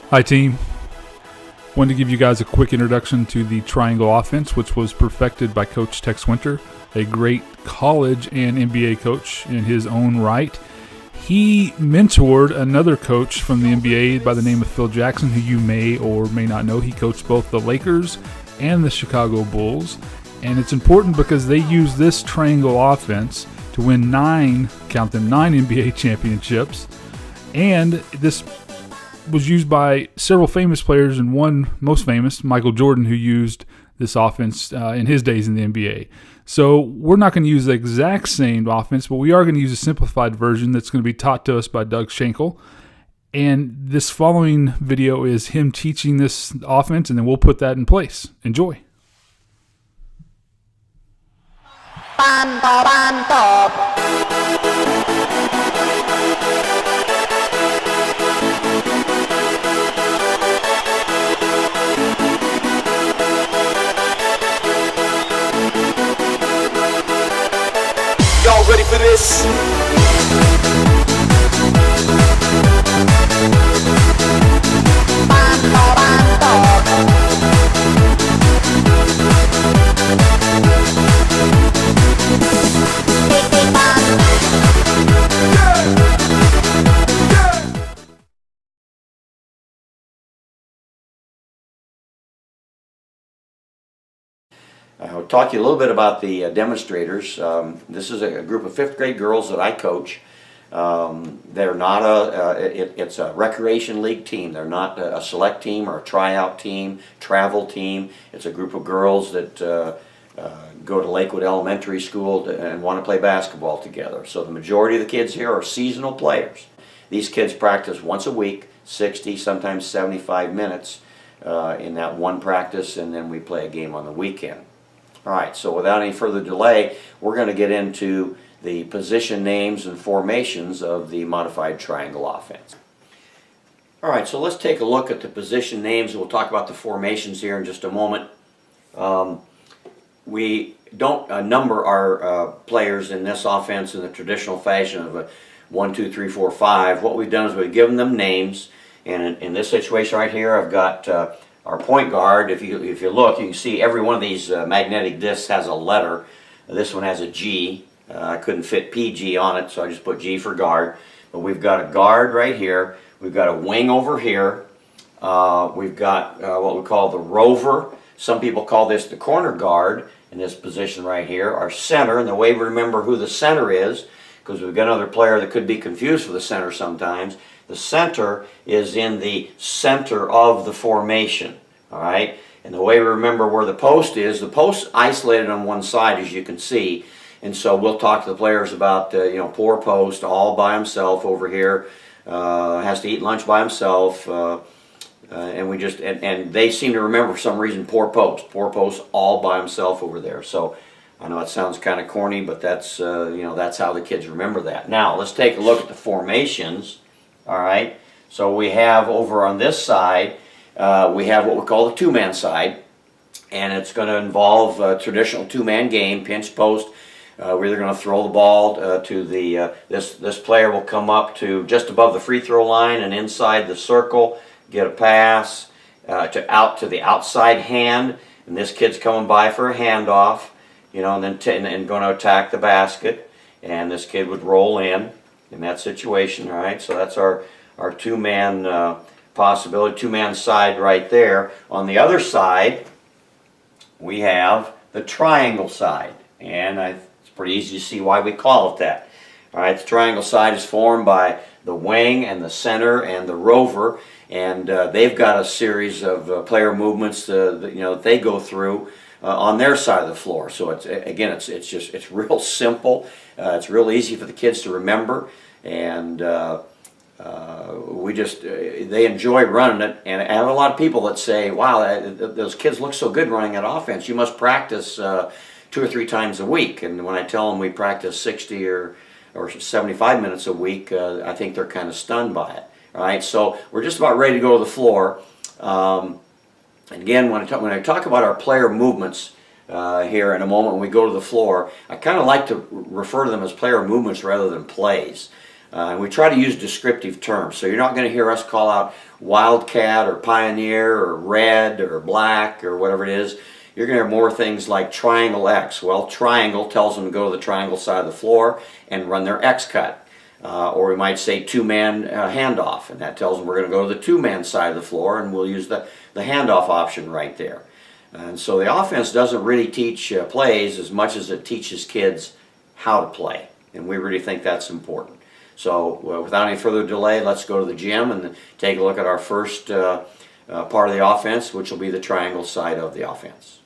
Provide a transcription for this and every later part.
Hi team, wanted to give you guys a quick introduction to the triangle offense, which was perfected by Coach Tex Winter, a great college and NBA coach in his own right. He mentored another coach from the NBA by the name of Phil Jackson, who you may or may not know. He coached both the Lakers and the Chicago Bulls, and it's important because they use this triangle offense to win nine NBA championships, and this was used by several famous players, and one most famous, Michael Jordan, who used this offense in his days in the NBA. So we're not going to use the exact same offense, but we are going to use a simplified version that's going to be taught to us by Doug Schakel. And this following video is him teaching this offense, and then we'll put that in place. Enjoy. Y'all ready for this? I'll talk to you a little bit about the demonstrators. This is a group of 5th grade girls that I coach. They're not it's a recreation league team. They're not a select team or a tryout team, travel team. It's a group of girls that go to Lakewood Elementary School and want to play basketball together. So the majority of the kids here are seasonal players. These kids practice once a week, 60, sometimes 75 minutes in that one practice, and then we play a game on the weekend. All right, so without any further delay, we're going to get into the position names and formations of the modified triangle offense. All right, so let's take a look at the position names. We'll talk about the formations here in just a moment. We don't number our players in this offense in the traditional fashion of a 1, 2, 3, 4, 5. What we've done is we've given them names, and in this situation right here, I've got our point guard. If you look, you can see every one of these magnetic discs has a letter. This one has a G. I couldn't fit PG on it, so I just put G for guard. But we've got a guard right here. We've got a wing over here. We've got what we call the rover. Some people call this the corner guard in this position right here. Our center, and the way we remember who the center is, because we've got another player that could be confused for the center sometimes. The center is in the center of the formation, all right? And the way we remember where the post is, the post isolated on one side, as you can see. And so we'll talk to the players about, poor post, all by himself over here, has to eat lunch by himself, and they seem to remember for some reason poor post all by himself over there. So I know it sounds kind of corny, but that's that's how the kids remember that. Now let's take a look at the formations. All right, so we have over on this side, we have what we call the two-man side, and it's going to involve a traditional two-man game, pinch post. We're either going to throw the ball to the this player will come up to just above the free throw line and inside the circle, get a pass out to the outside hand, and this kid's coming by for a handoff, and then and going to attack the basket, and this kid would roll in that situation. All right, so that's our two-man possibility, two-man side right there. On the other side, we have the triangle side, and it's pretty easy to see why we call it that. All right, the triangle side is formed by the wing and the center and the rover, and they've got a series of player movements that they go through on their side of the floor. So it's real simple. It's real easy for the kids to remember, and they enjoy running it. And I have a lot of people that say, "Wow, those kids look so good running that offense. You must practice 2 or 3 times a week." And when I tell them we practice 60 or 75 minutes a week, I think they're kind of stunned by it. All right, so we're just about ready to go to the floor. And again, when I talk about our player movements here in a moment when we go to the floor, I kind of like to refer to them as player movements rather than plays. And we try to use descriptive terms. So you're not going to hear us call out Wildcat or Pioneer or Red or Black or whatever it is. You're going to hear more things like Triangle X. Well, Triangle tells them to go to the triangle side of the floor and run their X cut. Or we might say two-man handoff, and that tells them we're going to go to the two-man side of the floor, and we'll use the handoff option right there. And so the offense doesn't really teach plays as much as it teaches kids how to play, and we really think that's important. So without any further delay, let's go to the gym and take a look at our first part of the offense, which will be the triangle side of the offense.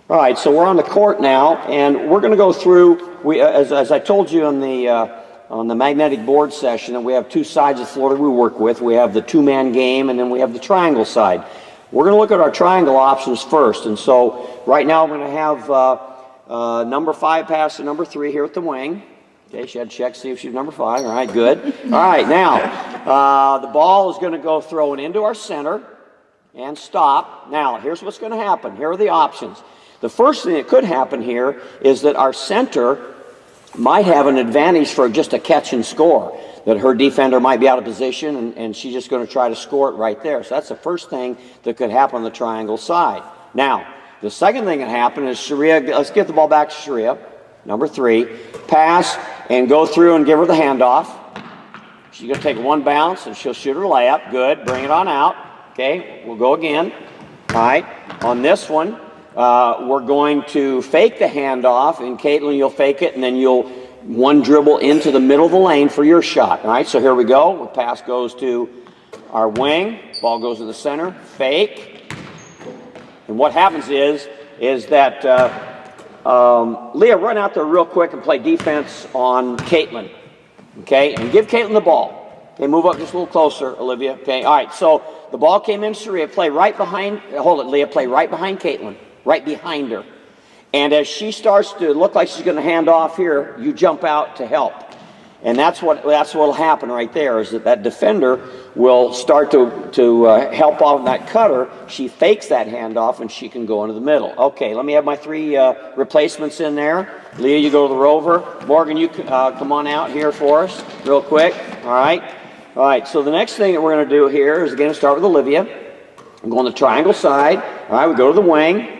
All right, so we're on the court now, and we're going to go through, as I told you on the magnetic board session, that we have two sides of the floor that we work with. We have the two-man game, and then we have the triangle side. We're going to look at our triangle options first, and so right now we're going to have number 5 pass to number 3 here at the wing. Okay, she had to check, see if she's number 5. All right, good. All right, now, the ball is going to go thrown into our center and stop. Now, here's what's going to happen. Here are the options. The first thing that could happen here is that our center might have an advantage for just a catch and score, that her defender might be out of position and she's just going to try to score it right there. So that's the first thing that could happen on the triangle side. Now, the second thing that happened is Sharia, let's get the ball back to Sharia, number 3, pass and go through and give her the handoff. She's going to take one bounce and she'll shoot her layup. Good, bring it on out. Okay, we'll go again. All right, on this one, we're going to fake the handoff, and Caitlin, you'll fake it, and then you'll one dribble into the middle of the lane for your shot. All right, so here we go. The pass goes to our wing. Ball goes to the center. Fake. And what happens is that Leah, run out there real quick and play defense on Caitlin. Okay, and give Caitlin the ball. Okay, move up just a little closer, Olivia. Okay, all right, so the ball came in, Sharia. Play right behind, hold it, Leah. Play right behind Caitlin. Right behind her. And as she starts to look like she's going to hand off here, you jump out to help. And that's what'll happen right there, is that defender will start to help off that cutter. She fakes that handoff and she can go into the middle. Okay, let me have my 3 replacements in there. Leah, you go to the rover. Morgan, you come on out here for us real quick. All right, so the next thing that we're going to do here is again start with Olivia. I'm going to the triangle side. All right, we go to the wing.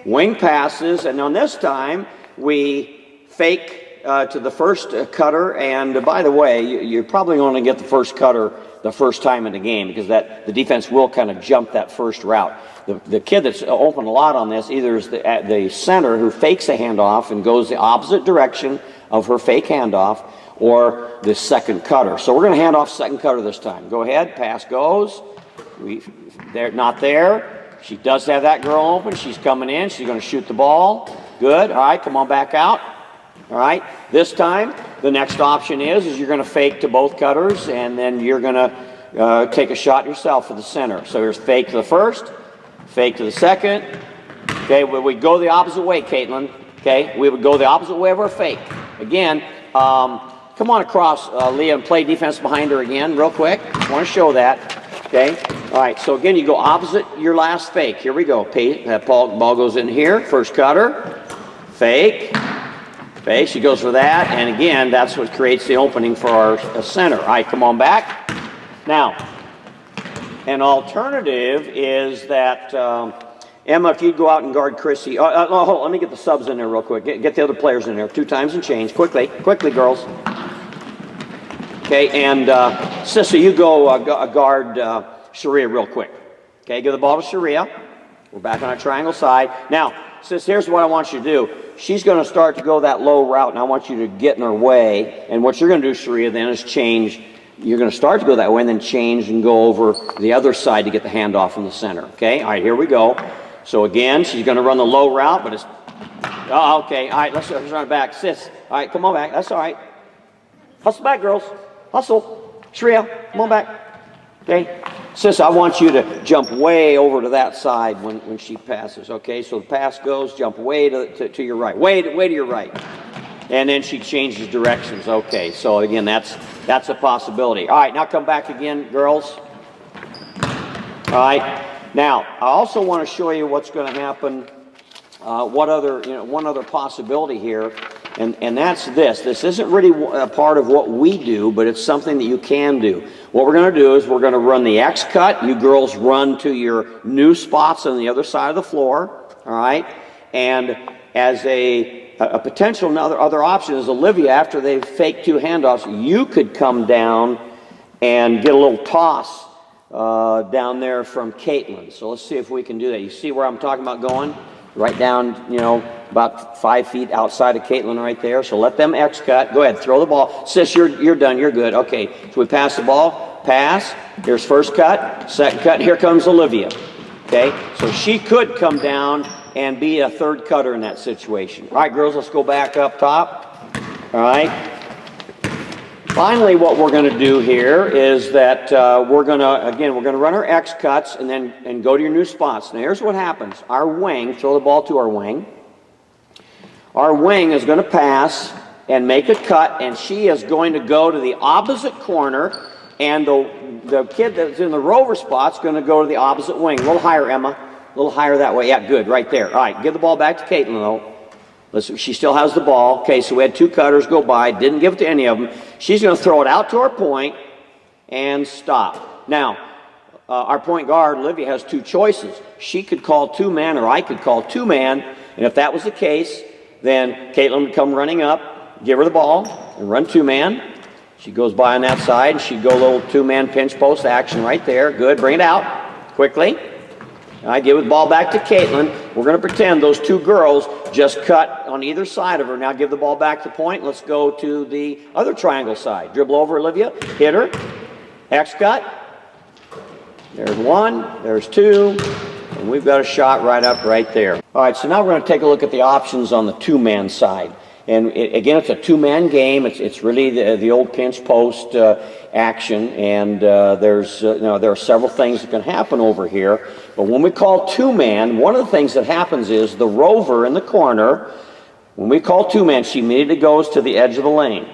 Wing passes, and on this time, we fake to the first cutter, and by the way, you're probably going to get the first cutter the first time in the game, because the defense will kind of jump that first route. The kid that's open a lot on this either is the center who fakes a handoff and goes the opposite direction of her fake handoff, or the second cutter. So we're going to hand off second cutter this time. Go ahead, pass goes. They're not there. She does have that girl open. She's coming in. She's going to shoot the ball. Good. All right, come on back out. All right. This time, the next option is you're going to fake to both cutters, and then you're going to take a shot yourself for the center. So here's fake to the first, fake to the second. Okay, we go the opposite way, Caitlin. Okay, we would go the opposite way of our fake. Again, come on across, Leah, and play defense behind her again real quick. I want to show that. Okay. All right, so again, you go opposite your last fake. Here we go. That ball goes in here. First cutter. Fake. Fake. She goes for that. And again, that's what creates the opening for our center. All right, come on back. Now, an alternative is that, Emma, if you'd go out and guard Chrissy. Hold on, let me get the subs in there real quick. Get the other players in there. 2 times and change. Quickly, girls. Okay, and Sissy, you go guard Sharia real quick. Okay, give the ball to Sharia. We're back on our triangle side. Now, Sis, here's what I want you to do. She's going to start to go that low route, and I want you to get in her way. And what you're going to do, Sharia, then is change. You're going to start to go that way and then change and go over the other side to get the handoff from the center. Okay, all right, here we go. So again, she's going to run the low route, but it's... Oh, okay, all right, let's run it back. Sis, all right, come on back. That's all right. Hustle back, girls. Hustle. Shreya, come on back. Okay. Sis, I want you to jump way over to that side when she passes. Okay, so the pass goes, jump way to your right. Way to your right. And then she changes directions. Okay, so again, that's a possibility. All right, now come back again, girls. All right. Now, I also want to show you what's going to happen. One other possibility here And that's this. This isn't really a part of what we do, but it's something that you can do. What we're going to do is we're going to run the X cut. You girls run to your new spots on the other side of the floor, all right? And as a potential other option is Olivia, after they fake 2 handoffs, you could come down and get a little toss down there from Caitlin. So let's see if we can do that. You see where I'm talking about going? Right down, you know, about 5 feet outside of Caitlin right there. So let them X cut. Go ahead, throw the ball. Sis, you're done. You're good. Okay, so we pass the ball. Pass. Here's first cut. Second cut. Here comes Olivia. Okay, so she could come down and be a third cutter in that situation. All right, girls, let's go back up top. All right. Finally, what we're going to do here is that we're going to run our X cuts and go to your new spots. Now, here's what happens. Our wing, throw the ball to our wing. Our wing is going to pass and make a cut, and she is going to go to the opposite corner, and the kid that's in the rover spot is going to go to the opposite wing. A little higher, Emma. A little higher that way. Yeah, good, right there. All right, give the ball back to Caitlin, though. She still has the ball. Okay, so we had 2 cutters go by. Didn't give it to any of them. She's going to throw it out to our point and stop. Now, our point guard, Olivia, has 2 choices. She could call 2-man or I could call 2-man. And if that was the case, then Caitlin would come running up, give her the ball, and run 2-man. She goes by on that side, and she'd go a little 2-man pinch post action right there. Good. Bring it out quickly. All right, give the ball back to Caitlin. We're going to pretend those 2 girls just cut on either side of her. Now give the ball back to point. Let's go to the other triangle side. Dribble over Olivia. Hit her. X cut. There's 1. There's 2. And we've got a shot right there. All right, so now we're going to take a look at the options on the 2-man side. And again, it's a 2-man game. It's really the old pinch post action, and there are several things that can happen over here. But when we call 2-man, one of the things that happens is the rover in the corner. When we call 2-man, she immediately goes to the edge of the lane.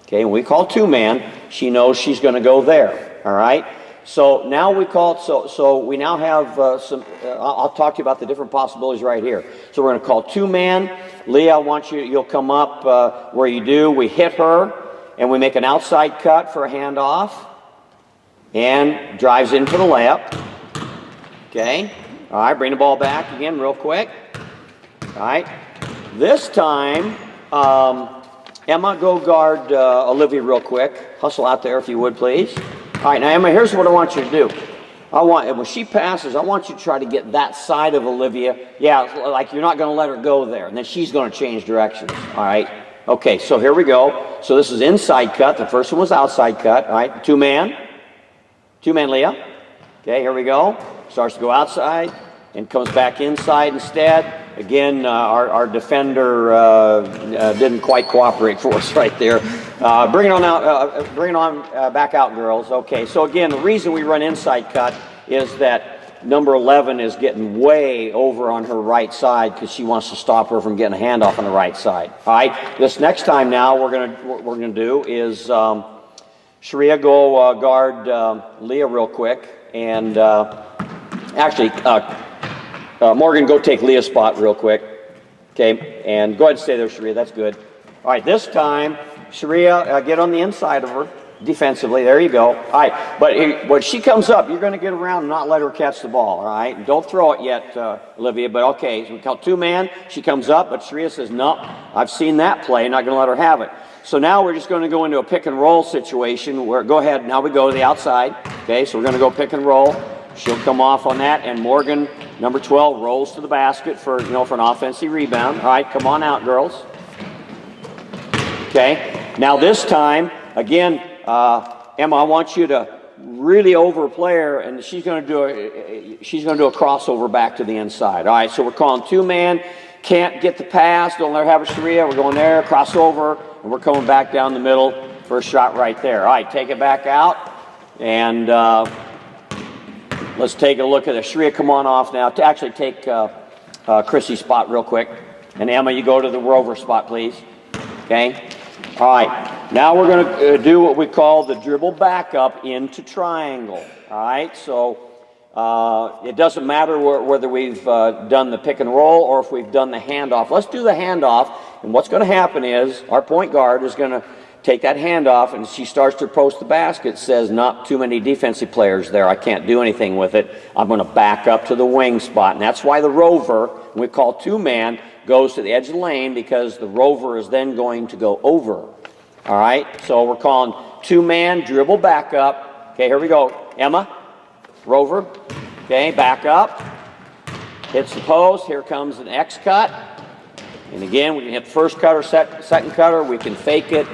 Okay, when we call 2-man, she knows she's going to go there. All right. So now we call it, so we now have some, I'll talk to you about the different possibilities right here. So we're going to call 2-man. Leah, I want you'll come up where you do. We hit her, and we make an outside cut for a handoff, and drives in for the layup. Okay. All right, bring the ball back again real quick. All right. This time, Emma, go guard Olivia real quick. Hustle out there if you would, please. All right, now, Emma, here's what I want you to do. When she passes, I want you to try to get that side of Olivia. Yeah, like you're not going to let her go there, and then she's going to change directions. All right? Okay, so here we go. So this is inside cut. The first one was outside cut. All right, 2-man. 2-man, Leah. Okay, here we go. Starts to go outside and comes back inside instead. Again, our defender didn't quite cooperate for us right there. Bring it on out. Bring it on back out, girls. Okay. So again, the reason we run inside cut is that number 11 is getting way over on her right side because she wants to stop her from getting a handoff on the right side. All right. This next time now, what we're gonna do is Sharia go guard Leah real quick, and actually. Morgan, go take Leah's spot real quick. Okay, and go ahead and stay there, Sharia. That's good. All right, this time, Sharia, get on the inside of her defensively. There you go. All right, but when she comes up, you're going to get around and not let her catch the ball. All right, and don't throw it yet, Olivia. But okay, so we call 2-man. She comes up, but Sharia says, no, I've seen that play. Not going to let her have it. So now we're just going to go into a pick and roll situation where, go ahead, now we go to the outside. Okay, so we're going to go pick and roll. She'll come off on that, and Morgan, number 12, rolls to the basket for an offensive rebound. All right, come on out, girls. Okay, now this time, again, Emma, I want you to really overplay her, and she's going to do a crossover back to the inside. All right, so we're calling 2-man. Can't get the pass. Don't let her have a Sharia. We're going there, crossover, and we're coming back down the middle for a shot right there. All right, take it back out, and let's take a look at it. Sharia, come on off now. To actually take Chrissy's spot real quick. And Emma, you go to the rover spot, please. Okay? All right. Now we're going to do what we call the dribble backup into triangle. All right? So it doesn't matter whether we've done the pick and roll or if we've done the handoff. Let's do the handoff, and what's going to happen is our point guard is going to take that handoff, and she starts to approach the basket, says not too many defensive players there, I can't do anything with it, I'm going to back up to the wing spot. And that's why the rover, we call two-man, goes to the edge of the lane, because the rover is then going to go over. All right, so we're calling two-man, dribble back up. Okay, here we go. Emma, rover, okay, back up, hits the post, here comes an X cut. And again, we can hit the first cutter, second cutter, we can fake it,